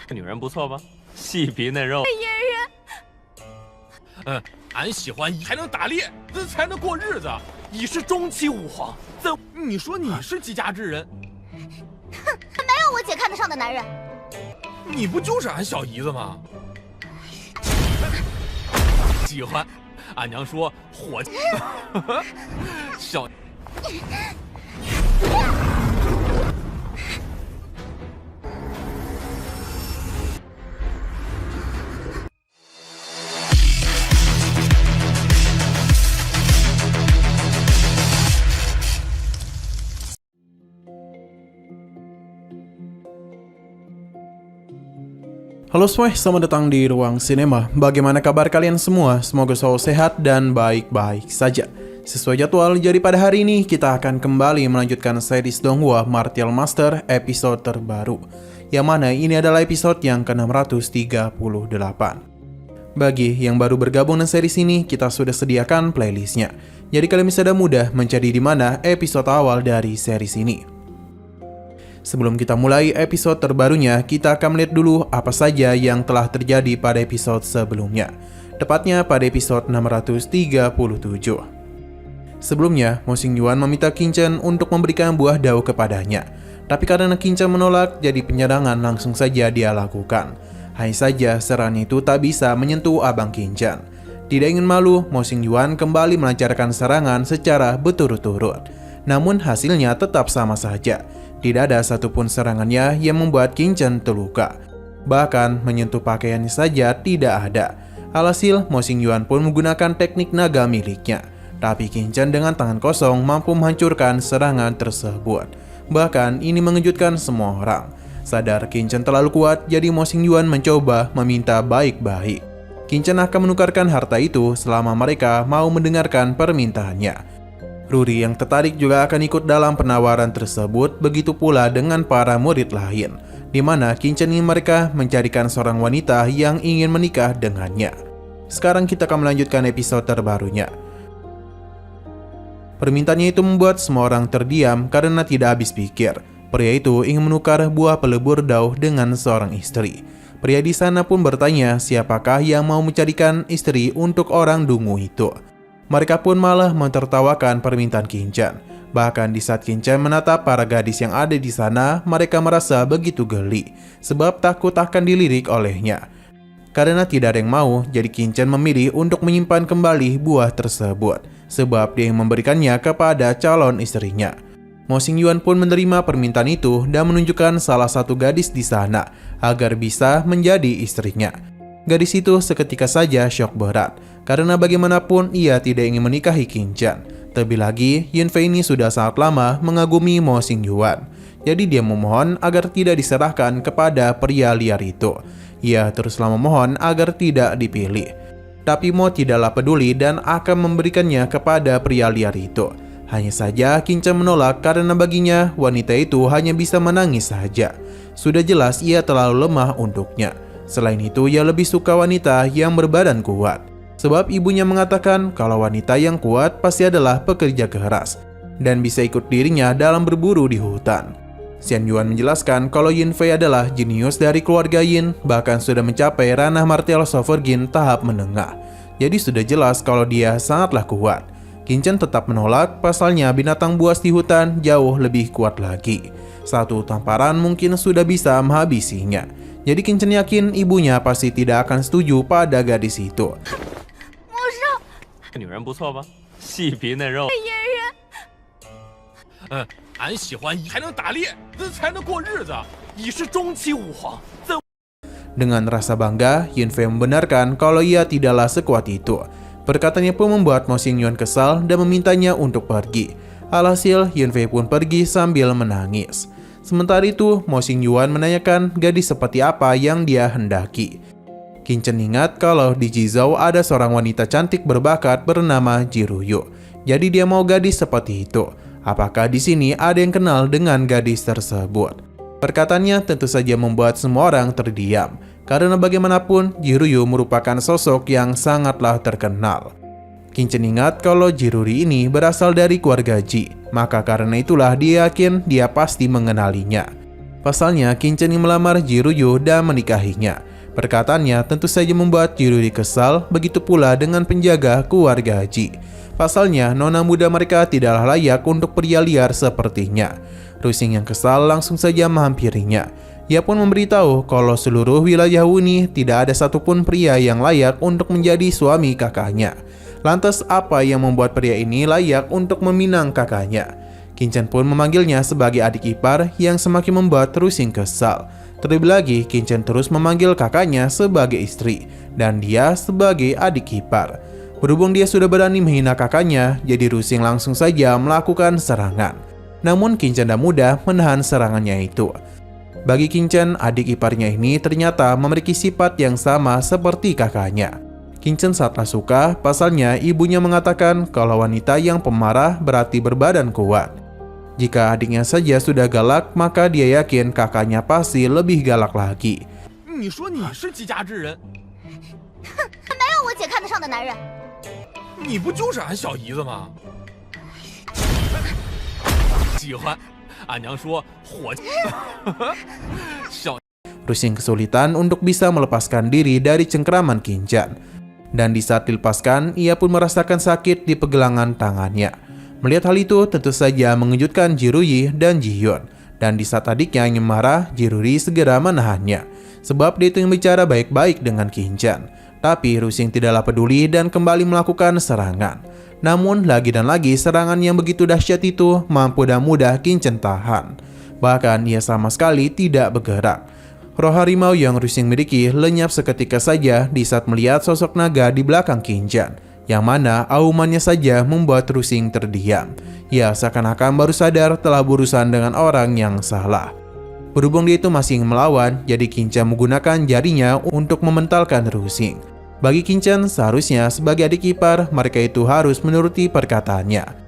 女人不错吧？细皮嫩肉。俺喜欢还能打猎，才能过日子。你是中期武皇，你说你是几家之人？没有我姐看得上的男人。你不就是俺小姨子吗？喜欢，俺娘说火小。Halo semua, selamat datang di Ruang Sinema. Bagaimana kabar kalian semua? Semoga selalu sehat dan baik-baik saja. Sesuai jadwal, jadi pada hari ini kita akan kembali melanjutkan series Donghua Martial Master episode terbaru, yang mana ini adalah episode yang ke-638. Bagi yang baru bergabung dengan series ini, kita sudah sediakan playlistnya. Jadi kalian bisa mudah mencari di mana episode awal dari series ini. Sebelum kita mulai episode terbarunya, kita akan melihat dulu apa saja yang telah terjadi pada episode sebelumnya, tepatnya pada episode 637. Sebelumnya, Mo Xingyuan meminta Qin Chen untuk memberikan buah dao kepadanya, tapi karena Qin Chen menolak, jadi penyerangan langsung saja dia lakukan. Hanya saja serangan itu tak bisa menyentuh abang Qin Chen. Tidak ingin malu, Mo Xingyuan kembali melancarkan serangan secara berturut-turut. Namun hasilnya tetap sama saja. Tidak ada satupun serangannya yang membuat Qin Chen terluka. Bahkan menyentuh pakaiannya saja tidak ada. Alhasil, Mo Xingyuan pun menggunakan teknik naga miliknya. Tapi Qin Chen dengan tangan kosong mampu menghancurkan serangan tersebut. Bahkan ini mengejutkan semua orang. Sadar Qin Chen terlalu kuat, jadi Mo Xingyuan mencoba meminta baik-baik. Qin Chen akan menukarkan harta itu selama mereka mau mendengarkan permintaannya. Ruri yang tertarik juga akan ikut dalam penawaran tersebut, begitu pula dengan para murid lain, di mana Qin Chen ingin mereka mencarikan seorang wanita yang ingin menikah dengannya. Sekarang kita akan melanjutkan episode terbarunya. Permintaannya itu membuat semua orang terdiam karena tidak habis pikir. Pria itu ingin menukar buah pelebur dao dengan seorang istri. Pria di sana pun bertanya siapakah yang mau mencarikan istri untuk orang dungu itu. Mereka pun malah mentertawakan permintaan Qin Chen. Bahkan di saat Qin Chen menatap para gadis yang ada di sana, mereka merasa begitu geli, sebab takut akan dilirik olehnya. Karena tidak ada yang mau, jadi Qin Chen memilih untuk menyimpan kembali buah tersebut, sebab dia yang memberikannya kepada calon istrinya. Mo Xingyuan pun menerima permintaan itu dan menunjukkan salah satu gadis di sana, agar bisa menjadi istrinya. Gadis itu seketika saja syok berat, karena bagaimanapun ia tidak ingin menikahi Qin Chen. Terlebih lagi, Yin Fei ini sudah sangat lama mengagumi Mo Xingyuan. Jadi dia memohon agar tidak diserahkan kepada pria liar itu. Ia teruslah memohon agar tidak dipilih. Tapi Mo tidaklah peduli dan akan memberikannya kepada pria liar itu. Hanya saja Qin Chen menolak karena baginya wanita itu hanya bisa menangis saja. Sudah jelas ia terlalu lemah untuknya. Selain itu, ia lebih suka wanita yang berbadan kuat. Sebab ibunya mengatakan kalau wanita yang kuat pasti adalah pekerja keras dan bisa ikut dirinya dalam berburu di hutan. Xian Yuan menjelaskan kalau Yin Fei adalah jenius dari keluarga Yin, bahkan sudah mencapai ranah martial sovereign tahap menengah. Jadi sudah jelas kalau dia sangatlah kuat. Qin Chen tetap menolak, pasalnya binatang buas di hutan jauh lebih kuat lagi. Satu tamparan mungkin sudah bisa menghabisinya. Jadi Qin Chen yakin ibunya pasti tidak akan setuju pada gadis itu. 女人不错吧？细皮嫩肉。俺喜欢还能打猎，才能过日子。你是中期武皇， Dengan rasa bangga, Yin Fei membenarkan kalau ia tidaklah sekuat itu. Perkataannya pun membuat Mo Xingyuan kesal dan memintanya untuk pergi. Alhasil, Yin Fei pun pergi sambil menangis. Sementara itu, Mo Xingyuan menanyakan gadis seperti apa yang dia hendaki. Qin Chen ingat kalau di Jizhou ada seorang wanita cantik berbakat bernama Jiruyu. Jadi dia mau gadis seperti itu. Apakah di sini ada yang kenal dengan gadis tersebut? Perkataannya tentu saja membuat semua orang terdiam. Karena bagaimanapun, Jiruyu merupakan sosok yang sangatlah terkenal. Qin Chen ingat kalau Jiruri ini berasal dari keluarga Ji. Maka karena itulah dia yakin dia pasti mengenalinya. Pasalnya, Kinchen ingin melamar Jiruyu dan menikahinya. Perkataannya tentu saja membuat Jiruri kesal, begitu pula dengan penjaga keluarga Ji. Pasalnya, nona muda mereka tidaklah layak untuk pria liar sepertinya. Rusing yang kesal langsung saja menghampirinya. Ia pun memberitahu kalau seluruh wilayah Wuni tidak ada satupun pria yang layak untuk menjadi suami kakaknya. Lantas apa yang membuat pria ini layak untuk meminang kakaknya? Kinchen pun memanggilnya sebagai adik ipar yang semakin membuat Rusing kesal. Terlebih lagi, Kinchen terus memanggil kakaknya sebagai istri dan dia sebagai adik ipar. Berhubung dia sudah berani menghina kakaknya, jadi Rusing langsung saja melakukan serangan. Namun Kinchen dan mudah menahan serangannya itu. Bagi Kinchen, adik iparnya ini ternyata memiliki sifat yang sama seperti kakaknya. Kinchen sangatlah suka, pasalnya ibunya mengatakan kalau wanita yang pemarah berarti berbadan kuat. Jika adiknya saja sudah galak, maka dia yakin kakaknya pasti lebih galak lagi. 你说你是几家之人？没有我姐看得上的男人。你不就是俺小姨子吗？喜欢，俺娘说伙计。小 Rusing kesulitan untuk bisa melepaskan diri dari cengkeraman Kinchen. Dan di saat dilepaskan, ia pun merasakan sakit di pegelangan tangannya. Melihat hal itu tentu saja mengejutkan Jiruyi dan Jihyun. Dan di saat adiknya ingin marah, Jiruri segera menahannya. Sebab dia itu yang bicara baik-baik dengan Kinchen. Tapi Rusing tidaklah peduli dan kembali melakukan serangan. Namun lagi dan lagi serangan yang begitu dahsyat itu mampu dan mudah Kinchen tahan. Bahkan ia sama sekali tidak bergerak. Roh harimau yang Rusing miliki lenyap seketika saja di saat melihat sosok naga di belakang Kinchen. Yang mana aumannya saja membuat Rusing terdiam. Ia seakan-akan baru sadar telah berurusan dengan orang yang salah. Berhubung dia itu masih ingin melawan, jadi Kinchen menggunakan jarinya untuk mementalkan Rusing. Bagi Kinchen, seharusnya sebagai adik ipar, mereka itu harus menuruti perkataannya.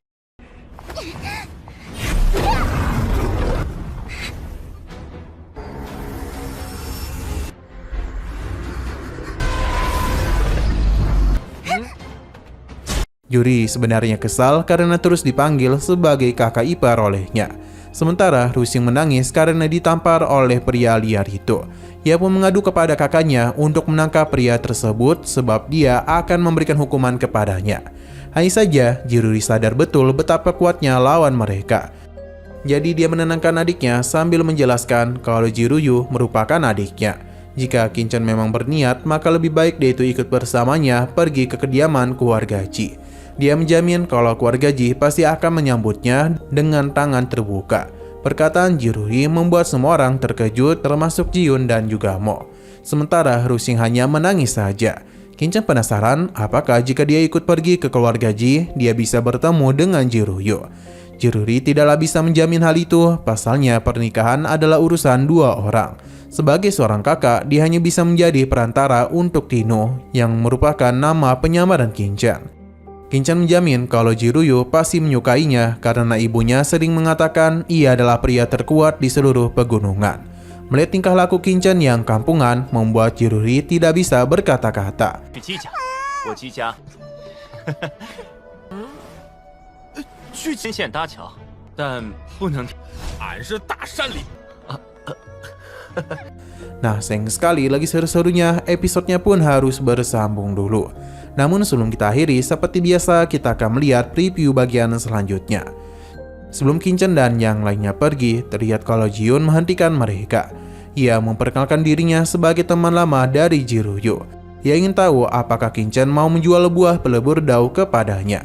Yuri sebenarnya kesal karena terus dipanggil sebagai kakak ipar olehnya. Sementara Rusing menangis karena ditampar oleh pria liar itu. Ia pun mengadu kepada kakaknya untuk menangkap pria tersebut sebab dia akan memberikan hukuman kepadanya. Hanya saja Jiruri sadar betul betapa kuatnya lawan mereka. Jadi dia menenangkan adiknya sambil menjelaskan kalau Jiruyu merupakan adiknya. Jika Kinchen memang berniat, maka lebih baik dia itu ikut bersamanya pergi ke kediaman keluarga Ji. Dia menjamin kalau keluarga Ji pasti akan menyambutnya dengan tangan terbuka. Perkataan Jiruri membuat semua orang terkejut termasuk Jihyun dan juga Mo. Sementara Rusing hanya menangis saja. Kinchen penasaran apakah jika dia ikut pergi ke keluarga Ji, dia bisa bertemu dengan Jiruyu. Jiruri tidaklah bisa menjamin hal itu, pasalnya pernikahan adalah urusan dua orang. Sebagai seorang kakak, dia hanya bisa menjadi perantara untuk Tino, yang merupakan nama penyamaran Kinchen. Kinchen menjamin kalau Jiruyu pasti menyukainya karena ibunya sering mengatakan ia adalah pria terkuat di seluruh pegunungan. Melihat tingkah laku Kinchen yang kampungan membuat Jiruri tidak bisa berkata-kata. 去金线搭桥，但不能。俺是大山里。 Nah, sayang sekali lagi seru-serunya, episodenya pun harus bersambung dulu. Namun sebelum kita akhiri, seperti biasa kita akan melihat preview bagian selanjutnya. Sebelum Kinchen dan yang lainnya pergi, terlihat kalau Jihyun menghentikan mereka. Ia memperkenalkan dirinya sebagai teman lama dari Jiruyu. Ia ingin tahu apakah Kinchen mau menjual buah pelebur dao kepadanya.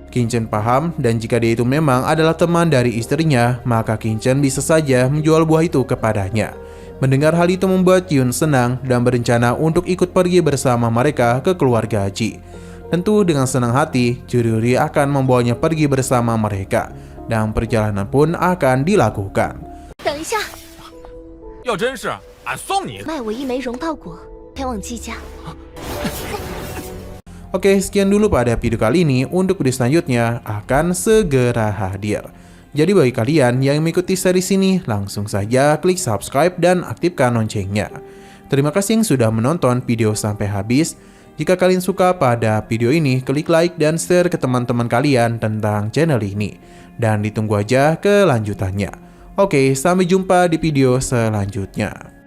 Kinchen paham dan jika dia itu memang adalah teman dari istrinya, maka Kinchen bisa saja menjual buah itu kepadanya. Mendengar hal itu membuat Jihyun senang dan berencana untuk ikut pergi bersama mereka ke keluarga Ji. Tentu dengan senang hati, Jiruri akan membawanya pergi bersama mereka dan perjalanan pun akan dilakukan. 等一下，要真是，俺送你。卖我一枚荣道果，前往季家。 Oke, sekian dulu pada video kali ini. Untuk video selanjutnya akan segera hadir. Jadi bagi kalian yang mengikuti series ini, langsung saja klik subscribe dan aktifkan loncengnya. Terima kasih yang sudah menonton video sampai habis. Jika kalian suka pada video ini, klik like dan share ke teman-teman kalian tentang channel ini. Dan ditunggu aja kelanjutannya. Oke, sampai jumpa di video selanjutnya.